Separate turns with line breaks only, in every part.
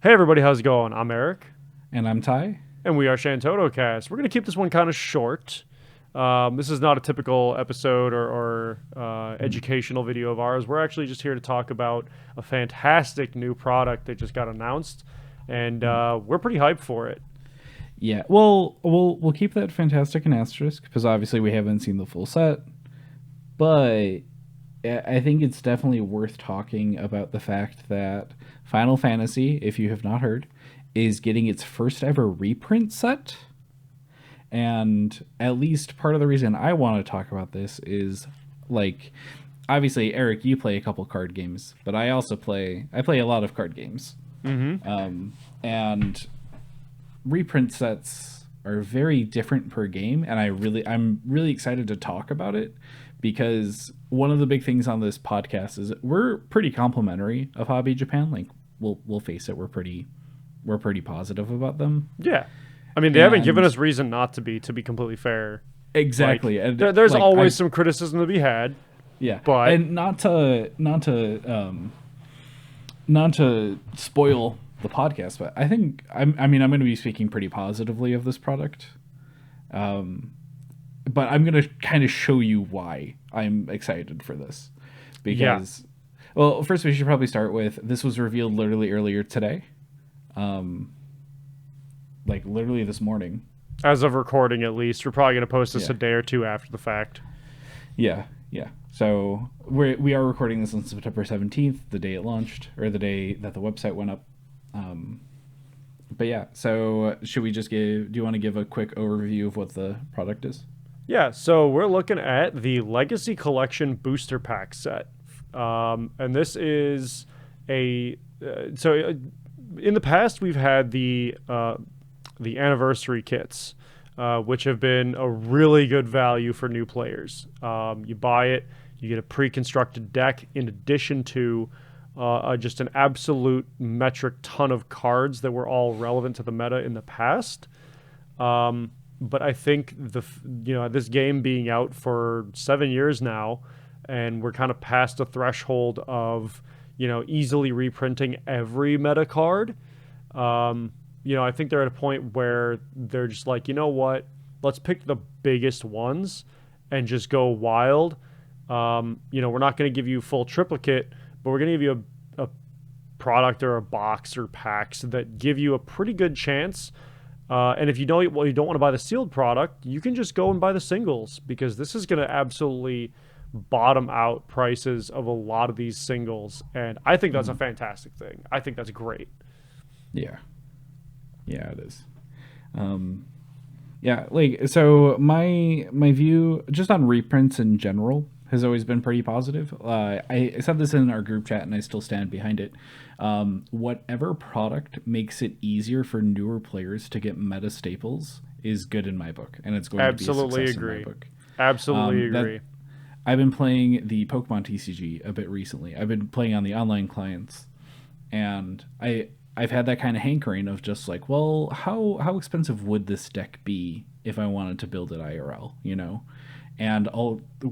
Hey everybody, how's it going? I'm Eric.
And I'm Ty.
And we are ShantottoCast. We're going to keep this one kind of short. This is not a typical episode or educational video of ours. We're actually just here to talk about a fantastic new product that just got announced, and we're pretty hyped for it.
Yeah, well, we'll keep that fantastic in asterisk because obviously we haven't seen the full set, but I think it's definitely worth talking about the fact that Final Fantasy, if you have not heard, is getting its first ever reprint set. And at least part of the reason I want to talk about this is, like, obviously, Eric, you play a couple card games, but I play a lot of card games. And reprint sets are very different per game, and I'm really excited to talk about it because one of the big things on this podcast is we're pretty complimentary of Hobby Japan. Like, we'll face it, we're pretty positive about them.
Yeah. I mean, they haven't given us reason not to be completely fair.
Exactly.
Like, there's always some criticism to be had.
Yeah.
But
and not to spoil the podcast, but I think I'm going to be speaking pretty positively of this product. But I'm going to kind of show you why I'm excited for this. Because, well, first we should probably start with, this was revealed literally earlier today. Like literally this morning.
As of recording, at least. We're probably going to post this a day or two after the fact.
Yeah. So we are recording this on September 17th, the day it launched, or the day that the website went up. But yeah, so should we just do you want to give a quick overview of what the product is?
Yeah, so we're looking at the Legacy Collection Booster Pack set. And this is in the past, we've had the anniversary kits, which have been a really good value for new players. You buy it, you get a pre-constructed deck in addition to just an absolute metric ton of cards that were all relevant to the meta in the past. But I think this game being out for 7 years now, and we're kind of past the threshold of easily reprinting every meta card. I think they're at a point where they're just like, you know what? Let's pick the biggest ones and just go wild. We're not going to give you full triplicate, but we're going to give you a product or a box or packs that give you a pretty good chance. And if you don't want to buy the sealed product, you can just go and buy the singles, because this is going to absolutely bottom out prices of a lot of these singles. And I think that's a fantastic thing. I think that's great.
Yeah, it is. So my view just on reprints in general has always been pretty positive. I said this in our group chat, and I still stand behind it. Whatever product makes it easier for newer players to get meta staples is good in my book, and it's going to be a success in my book.
Absolutely agree.
I've been playing the Pokemon TCG a bit recently. I've been playing on the online clients, and I've had that kind of hankering of just like, well, how expensive would this deck be if I wanted to build it IRL, And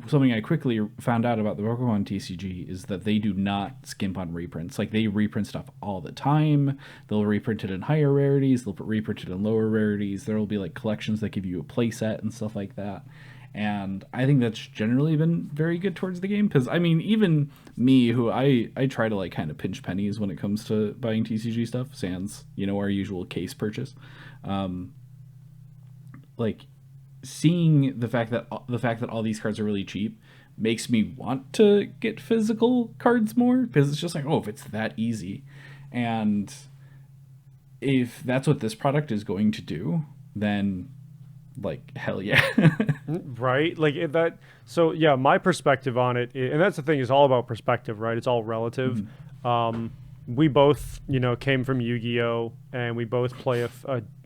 something I quickly found out about the Pokemon TCG is that they do not skimp on reprints. Like, they reprint stuff all the time. They'll reprint it in higher rarities. They'll reprint it in lower rarities. There will be like collections that give you a play set and stuff like that. And I think that's generally been very good towards the game, because I mean, even me, who I try to like kind of pinch pennies when it comes to buying TCG stuff, sans our usual case purchase, like seeing the fact that all these cards are really cheap makes me want to get physical cards more, because it's just like, oh, if it's that easy, and if that's what this product is going to do, then like, hell yeah.
Right? Like that. So yeah, my perspective on it, and that's the thing, is all about perspective, right? It's all relative. We both, came from Yu-Gi-Oh, and we both play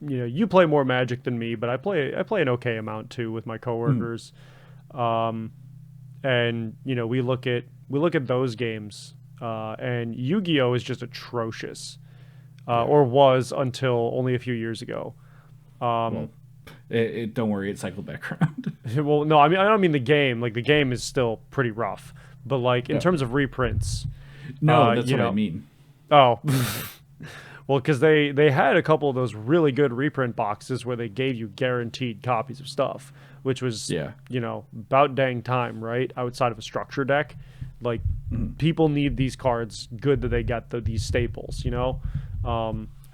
you play more Magic than me, but I play an okay amount too with my coworkers. And we look at those games, and Yu-Gi-Oh is just atrocious, or was until only a few years ago.
Don't worry, it cycled back around.
Well, no, I don't mean the game. Like, the game is still pretty rough, but like in terms of reprints,
no, that's what I mean.
Oh, Well, because they had a couple of those really good reprint boxes where they gave you guaranteed copies of stuff, which was
Yeah.
about dang time, right? Outside of a structure deck, like people need these cards. Good that they got these staples.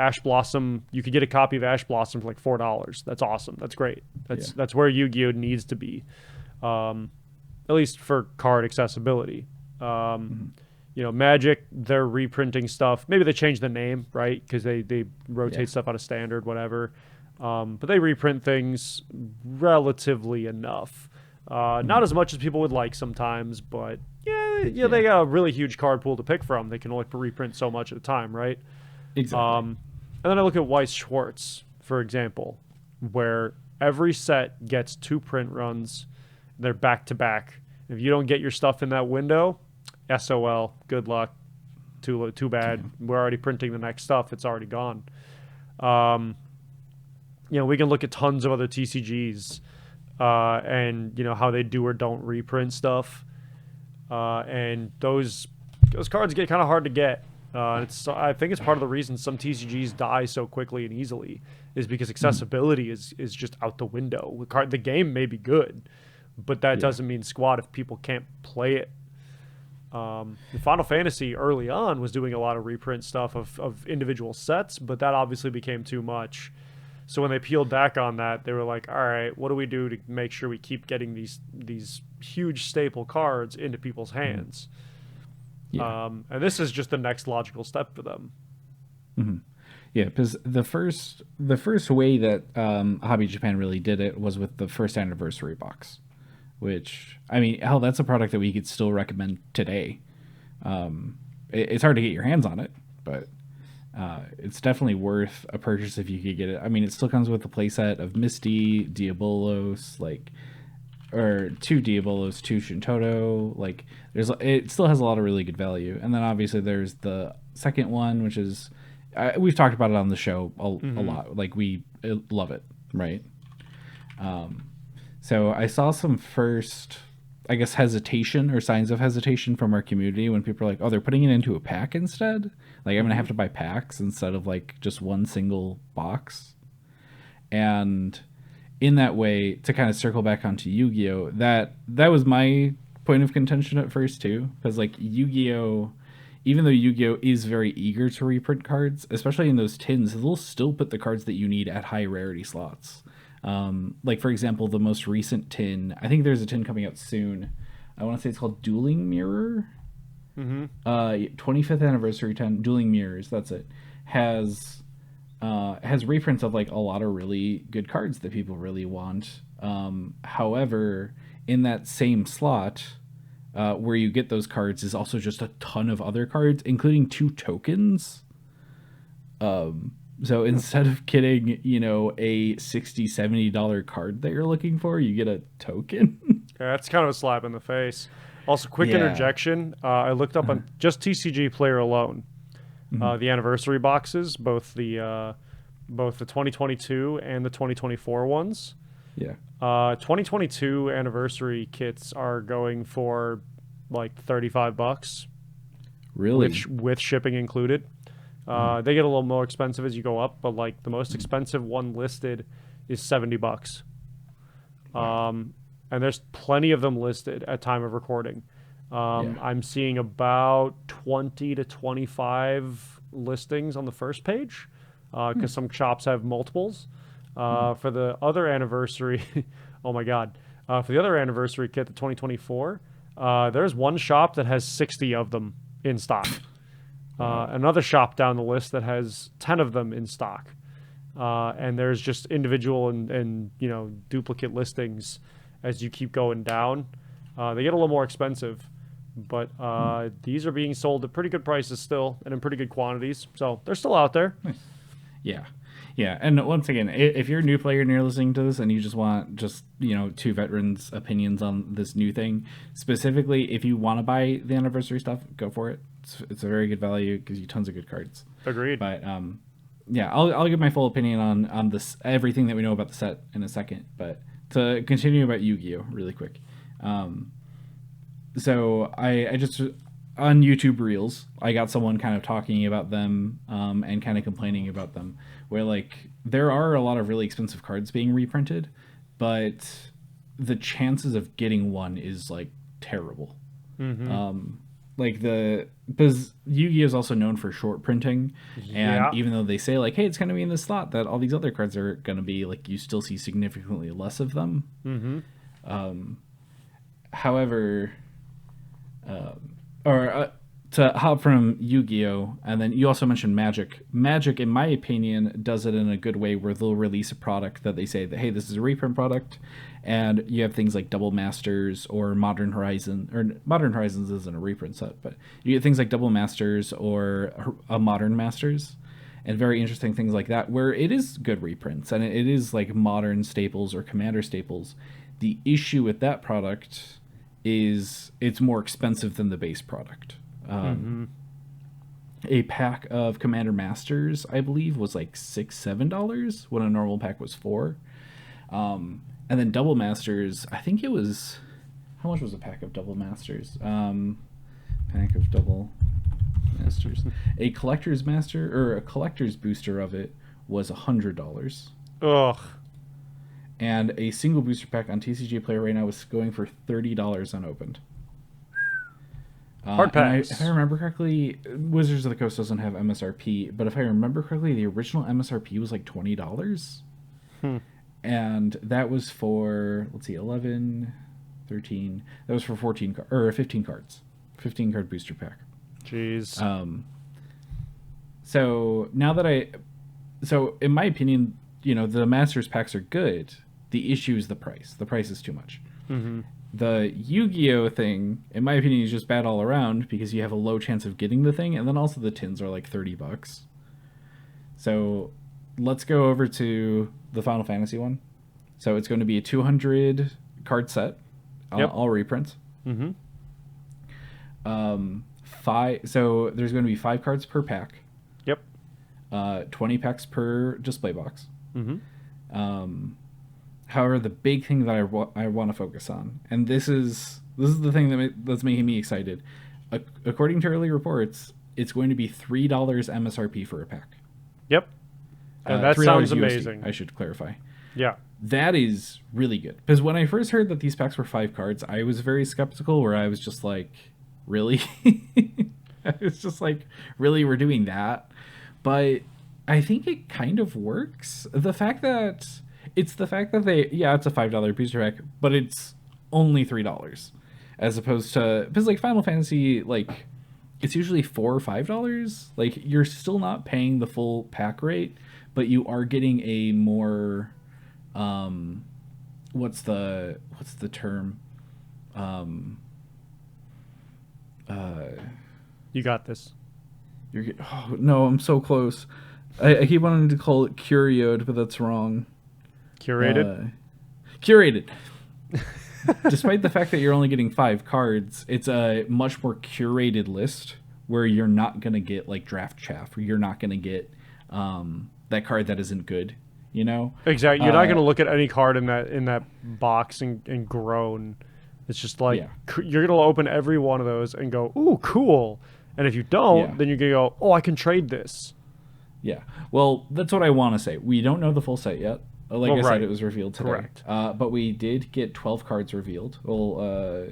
Ash Blossom. You could get a copy of Ash Blossom for like $4. That's awesome. That's great. That's where Yu-Gi-Oh needs to be, at least for card accessibility. Magic, they're reprinting stuff. Maybe they change the name, right? Because they rotate stuff out of standard, whatever. But they reprint things relatively enough. Not as much as people would like sometimes, but they got a really huge card pool to pick from. They can only reprint so much at a time, right?
Exactly.
And then I look at Weiss Schwartz, for example, where every set gets 2 print runs. They're back to back. If you don't get your stuff in that window, SOL, good luck. Too bad. We're already printing the next stuff. It's already gone. We can look at tons of other TCGs and how they do or don't reprint stuff. And those cards get kind of hard to get. I think it's part of the reason some TCGs die so quickly and easily is because accessibility is just out the window. The game may be good, but that doesn't mean squat if people can't play it. Final Fantasy early on was doing a lot of reprint stuff of individual sets, but that obviously became too much. So when they peeled back on that, they were like, all right, what do we do to make sure we keep getting these huge staple cards into people's hands? And this is just the next logical step for them.
Yeah, because the first way that Hobby Japan really did it was with the first anniversary box, which, I mean, hell, that's a product that we could still recommend today. It's hard to get your hands on it, but it's definitely worth a purchase if you could get it. I mean, it still comes with a playset of Misty, Diabolos, or 2 Diabolos, 2 Shantotto. It still has a lot of really good value. And then obviously there's the second one, which is we've talked about it on the show a lot. We love it, right? So I saw some first, I guess, hesitation or signs of hesitation from our community when people are like, oh, they're putting it into a pack instead. I'm going to have to buy packs instead of just one single box. And in that way, to kind of circle back onto Yu-Gi-Oh, that was my point of contention at first too, because Yu-Gi-Oh, even though Yu-Gi-Oh is very eager to reprint cards, especially in those tins, they'll still put the cards that you need at high rarity slots. For example, the most recent tin, I think there's a tin coming out soon. I want to say it's called Dueling Mirror. 25th anniversary tin, Dueling Mirrors, that's it. Has reprints of a lot of really good cards that people really want. However, in that same slot, where you get those cards is also just a ton of other cards, including 2 tokens. So instead of getting, a $60-$70 card that you're looking for, you get a token.
Yeah, that's kind of a slap in the face. Also, quick interjection. I looked up on just TCG Player alone. The anniversary boxes, both the 2022 and the 2024 ones.
Yeah.
2022 anniversary kits are going for $35.
Really?
With shipping included. They get a little more expensive as you go up, but the most expensive one listed is $70. And there's plenty of them listed at time of recording. I'm seeing about 20 to 25 listings on the first page because some shops have multiples. For the other anniversary, oh my God, for the other anniversary kit, the 2024, there's one shop that has 60 of them in stock. Another shop down the list that has 10 of them in stock. And there's just individual and duplicate listings as you keep going down. They get a little more expensive, but these are being sold at pretty good prices still and in pretty good quantities. So they're still out there.
Nice. Yeah. Yeah. And once again, if you're a new player and you're listening to this and you just want 2 veterans' opinions on this new thing, specifically, if you want to buy the anniversary stuff, go for it. It's a very good value, gives you tons of good cards.
Agreed.
But I'll give my full opinion on this, everything that we know about the set in a second. But to continue about Yu-Gi-Oh really quick. So I on YouTube Reels, I got someone kind of talking about them and kind of complaining about them, where like there are a lot of really expensive cards being reprinted, but the chances of getting one is like terrible. Like because Yu-Gi-Oh is also known for short printing, and
Yeah.
even though they say like, hey, it's going to be in this slot that all these other cards are going to be, like you still see significantly less of them. However, to hop from Yu-Gi-Oh, and then you also mentioned Magic. Magic, in my opinion, does it in a good way where they'll release a product that they say that, hey, this is a reprint product, and you have things like Double Masters or Modern Horizon, or Modern Horizons isn't a reprint set, but you get things like Double Masters or a Modern Masters, and very interesting things like that, where it is good reprints, and it is like modern staples or Commander staples. The issue with that product is it's more expensive than the base product. A pack of Commander Masters, I believe, was like $6-7 when a normal pack was $4. And then Double Masters, I think it was, how much was a pack of Double Masters? Pack of Double Masters. A collector's master or a collector's booster of it was $100.
Ugh.
And a single booster pack on TCG Player right now is going for $30 unopened.
Hard pass.
If I remember correctly, Wizards of the Coast doesn't have MSRP, but if I remember correctly, the original MSRP was like $20. And that was for, let's see, 11, 13. That was for 15 cards. 15 card booster pack.
Jeez.
So now that so in my opinion, the Masters packs are good. The issue is the price. The price is too much. The Yu-Gi-Oh thing, in my opinion, is just bad all around because you have a low chance of getting the thing, and then also the tins are like $30. So let's go over to the Final Fantasy one. So it's going to be a 200 card set, all reprints. So there's going to be 5 cards per pack. 20 packs per display box. However, the big thing that I want to focus on, and this is the thing that's making me excited. According to early reports, it's going to be $3 MSRP for a pack.
And that sounds amazing.
USD, I should clarify.
Yeah.
That is really good. Because when I first heard that these packs were 5 cards, I was very skeptical, where I was just like, really? I was just like, really, we're doing that? But I think it kind of works. It's the fact that it's a $5 booster pack, but it's only $3, as opposed to, because like Final Fantasy, like it's usually $4 or $5. Like you're still not paying the full pack rate, but you are getting a more, what's the term?
You got this.
Oh no, I'm so close. I keep wanting to call it curioed, but that's wrong.
Curated?
Curated. Despite the fact that you're only getting 5 cards, it's a much more curated list where you're not going to get like draft chaff, or you're not going to get that card that isn't good, Exactly.
You're not going to look at any card in that box and groan. It's just like you're going to open every one of those and go, ooh, cool. And if you don't, then you're going to go, oh, I can trade this.
Yeah. Well, that's what I want to say. We don't know the full set yet. Like I said, it was revealed today.
Correct.
But we did get 12 cards revealed. Well,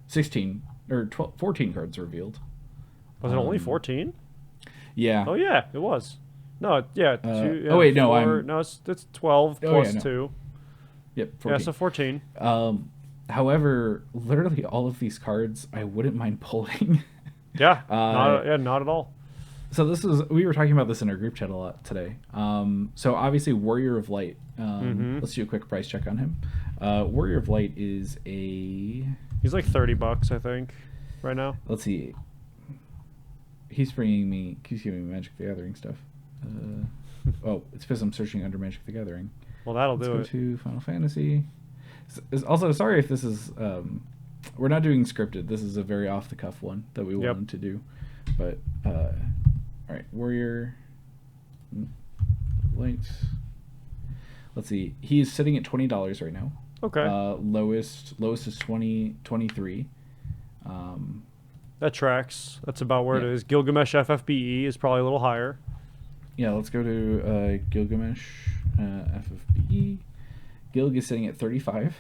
16 or 14 cards revealed.
Was it only 14?
Yeah.
Oh, yeah, it was. No, yeah.
Oh, wait, no.
No, it's 12 plus 2.
Yep, 14.
Yeah, so 14.
However, literally all of these cards, I wouldn't mind pulling.
Yeah, not at all.
So we were talking about this in our group chat a lot today. So obviously Warrior of Light. Let's do a quick price check on him. Warrior of Light is
he's like $30, I think, right now.
Let's see. He's giving me Magic the Gathering stuff. It's because I'm searching under Magic the Gathering.
Well, that'll do it.
Let's go to Final Fantasy. Also, sorry if this is we're not doing scripted. This is a very off the cuff one that we wanted to do. But all right, Warrior Light. Let's see. He's sitting at $20 right now.
Okay.
Lowest is 23.
That tracks. That's about where it
Yeah.
is. Gilgamesh FFBE is probably a little higher.
Yeah, let's go to Gilgamesh FFBE. Gilg is sitting at 35.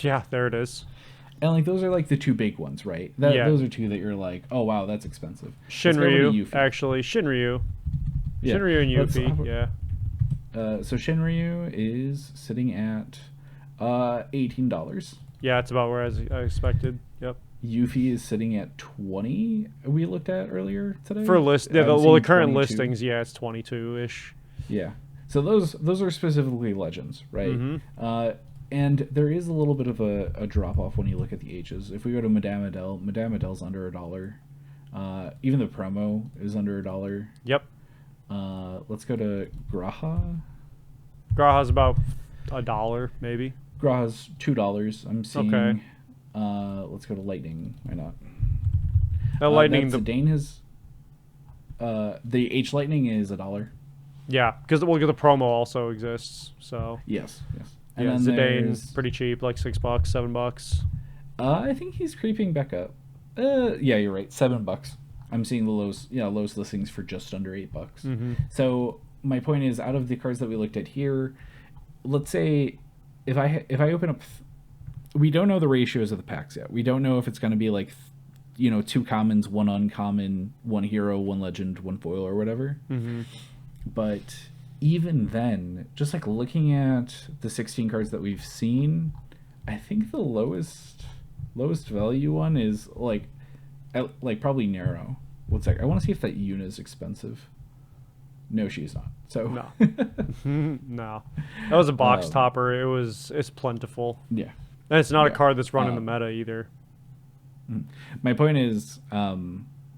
Yeah, there it is.
And like those are like the two big ones, right?
Yeah.
Those are two that you're like, oh wow, that's expensive. Let's go over to
Shinryu,
Yuffie.
actually. Shinryu.
Yeah.
Shinryu and
Let's-
Yuffie, yeah.
So Shinryu is sitting at $18.
Yeah, it's about where I expected. Yep.
Yuffie is sitting at 20. We looked at earlier today.
For list, yeah,
I'm
the
seeing
current
22.
listings, yeah, it's 22-ish.
Yeah. So those are specifically legends, right?
Mhm.
And there is a little bit of a drop off when you look at the H's. If we go to Madame Adele's under $1. Even the promo is under $1.
Yep.
Let's go to Graha.
Graha's about $1, maybe.
Graha's $2. I'm seeing.
Okay.
Let's go to Lightning. Why not?
Lightning,
The Dane has. The H Lightning is $1.
yeah, because the promo also exists, so.
Yes.
Yeah,
then
Zidane's pretty cheap, like $6, $7.
I think he's creeping back up. Yeah, you're right. $7. I'm seeing the lowest listings for just under $8.
Mm-hmm.
So my point is, out of the cards that we looked at here, let's say if I open up, we don't know the ratios of the packs yet. We don't know if it's going to be like, 2 commons, 1 uncommon, 1 hero, 1 legend, 1 foil, or whatever.
Mm-hmm.
But even then, just like looking at the 16 cards that we've seen, I think the lowest value one is like probably Narrow. One sec. I want to see if that Yuna is expensive. No, she's not. So
No. No. That was a box topper. It's plentiful.
Yeah.
And it's not a
Yeah.
card that's run in the meta either.
My point is,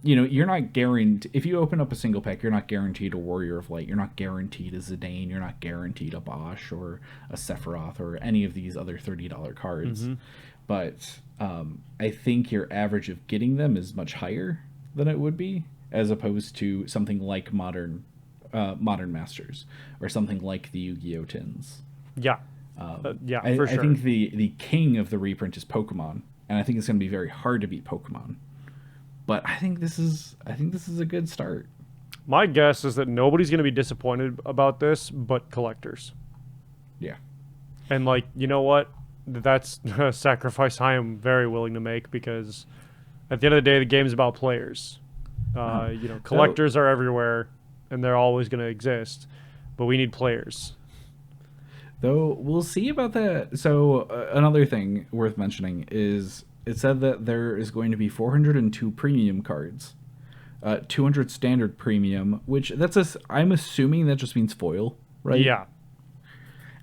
you're not guaranteed. If you open up a single pack, you're not guaranteed a Warrior of Light. You're not guaranteed a Zidane. You're not guaranteed a Bosch or a Sephiroth or any of these other $30 cards.
Mm-hmm.
But I think your average of getting them is much higher than it would be, as opposed to something like Modern Masters or something like the Yu-Gi-Oh! Tins.
Yeah. Yeah, for sure.
I think the king of the reprint is Pokemon, and I think it's going to be very hard to beat Pokemon. But I think this is a good start.
My guess is that nobody's going to be disappointed about this but collectors.
Yeah.
And, like, you know what? That's a sacrifice I am very willing to make, because at the end of the day, the game's about players. Collectors are everywhere, and they're always going to exist, but we need players.
Though we'll see about that. So another thing worth mentioning is it said that there is going to be 402 premium cards, 200 standard premium, which I'm assuming that just means foil, right?
Yeah.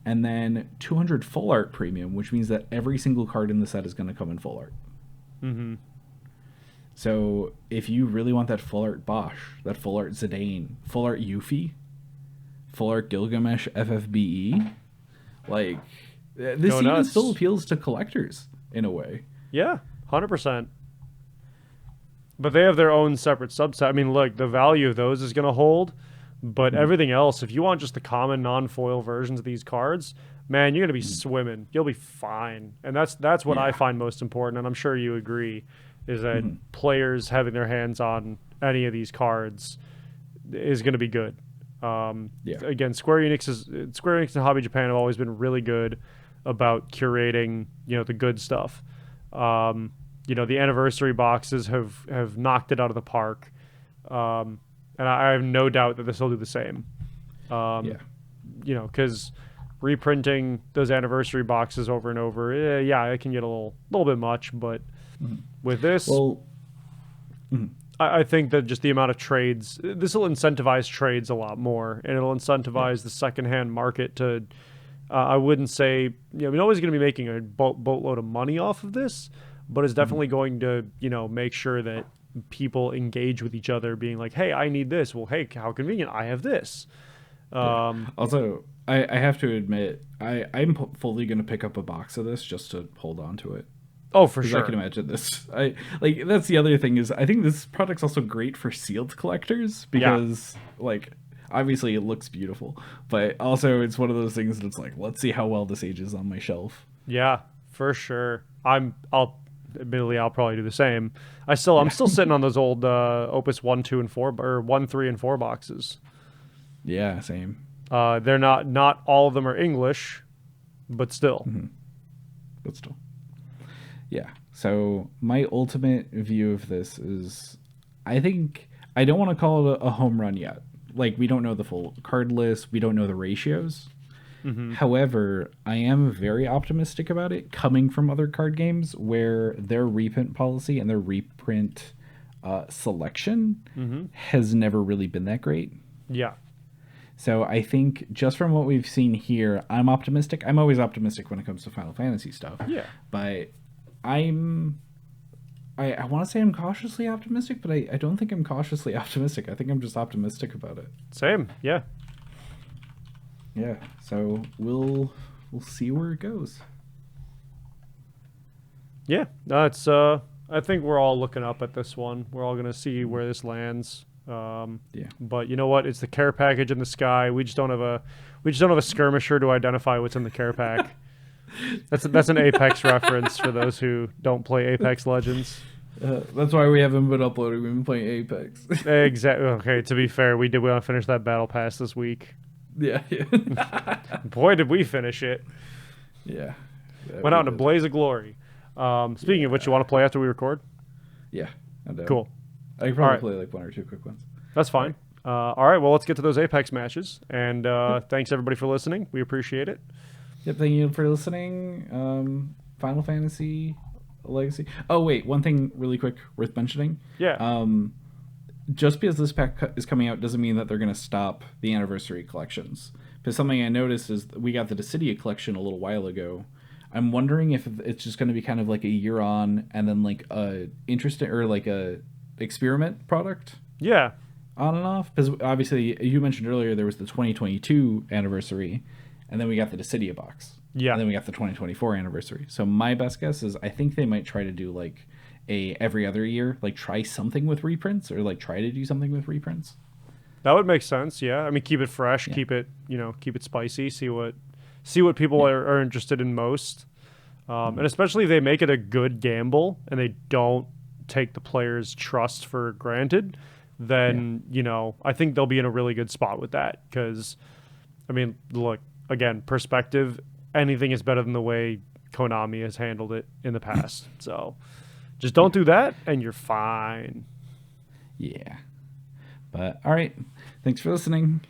And then 200 full art premium, which means that every single card in the set is going to come in full art.
Mm-hmm.
So if you really want that full art Bosch, that full art Zidane, full art Yuffie, full art Gilgamesh FFBE, like this
Go
even
nuts.
still appeals to collectors in a way.
Yeah, 100%. But they have their own separate subset. I mean, look, the value of those is going to hold, but everything else, if you want just the common non-foil versions of these cards, man, you're going to be swimming. You'll be fine. And that's what I find most important, and I'm sure you agree, is that players having their hands on any of these cards is going to be good. Again, Square Enix and Hobby Japan have always been really good about curating, the good stuff. The anniversary boxes have knocked it out of the park. And I have no doubt that this will do the same. Because reprinting those anniversary boxes over and over, it can get a little bit much, but with this, I think that just the amount of trades, this will incentivize trades a lot more, and it'll incentivize the secondhand market to, I wouldn't say, nobody's going to be making a boatload of money off of this, but it's definitely going to, make sure that people engage with each other, being like, hey, I need this. Well, hey, how convenient. I have this.
Also, I have to admit, I'm fully going to pick up a box of this just to hold on to it.
Oh, for sure.
I can imagine this. That's the other thing is I think this product's also great for sealed collectors because obviously it looks beautiful, but also it's one of those things that's like, let's see how well this ages on my shelf.
Yeah, for sure. admittedly, I'll probably do the same. I'm still sitting on those old Opus 1, 2, and 4, or 1, 3, and 4 boxes.
Yeah, same.
They're not all of them are English, but still.
But still. Yeah. So my ultimate view of this is, I think I don't want to call it a home run yet. Like, we don't know the full card list. We don't know the ratios. However, I am very optimistic about it coming from other card games where their reprint policy and their reprint selection has never really been that great.
Yeah.
So I think just from what we've seen here, I'm optimistic. I'm always optimistic when it comes to Final Fantasy stuff.
Yeah.
But I want to say I'm cautiously optimistic, but I don't think I'm cautiously optimistic. I think I'm just optimistic about it.
Same. Yeah.
Yeah. So we'll see where it goes.
Yeah. That's I think we're all looking up at this one. We're all gonna see where this lands.
Yeah.
But you know what? It's the care package in the sky. We just don't have a skirmisher to identify what's in the care pack. That's an Apex reference for those who don't play Apex Legends.
That's why we haven't been uploading. We've been playing Apex.
Exactly. Okay. To be fair, we want to finish that battle pass this week.
Yeah.
Boy, did we finish it.
Yeah.
Went out in a blaze of glory. Speaking of which, you want to play after we record?
Yeah. I'm down.
Cool.
I can probably play like one or two quick ones.
That's fine. All right. Well, let's get to those Apex matches. And thanks everybody for listening. We appreciate it.
Yep. Thank you for listening. Final Fantasy Legacy. Oh wait, one thing really quick worth mentioning.
Yeah.
Just because this pack is coming out doesn't mean that they're going to stop the anniversary collections. Because something I noticed is we got the Dissidia collection a little while ago. I'm wondering if it's just going to be kind of like a year on and then like a interesting or like a experiment product.
Yeah.
On and off. Because obviously you mentioned earlier there was the 2022 anniversary, and then we got the Dissidia box.
Yeah.
And then we got the 2024 anniversary. So my best guess is I think they might try to do like a every other year, like try something with reprints or like try to do something with reprints.
That would make sense. Yeah. I mean, keep it fresh, keep it spicy, see what people are interested in most. And especially if they make it a good gamble and they don't take the player's trust for granted, then, I think they'll be in a really good spot with that. Because, I mean, look, again, perspective, anything is better than the way Konami has handled it in the past. So just don't do that and you're fine.
Yeah. But all right. Thanks for listening.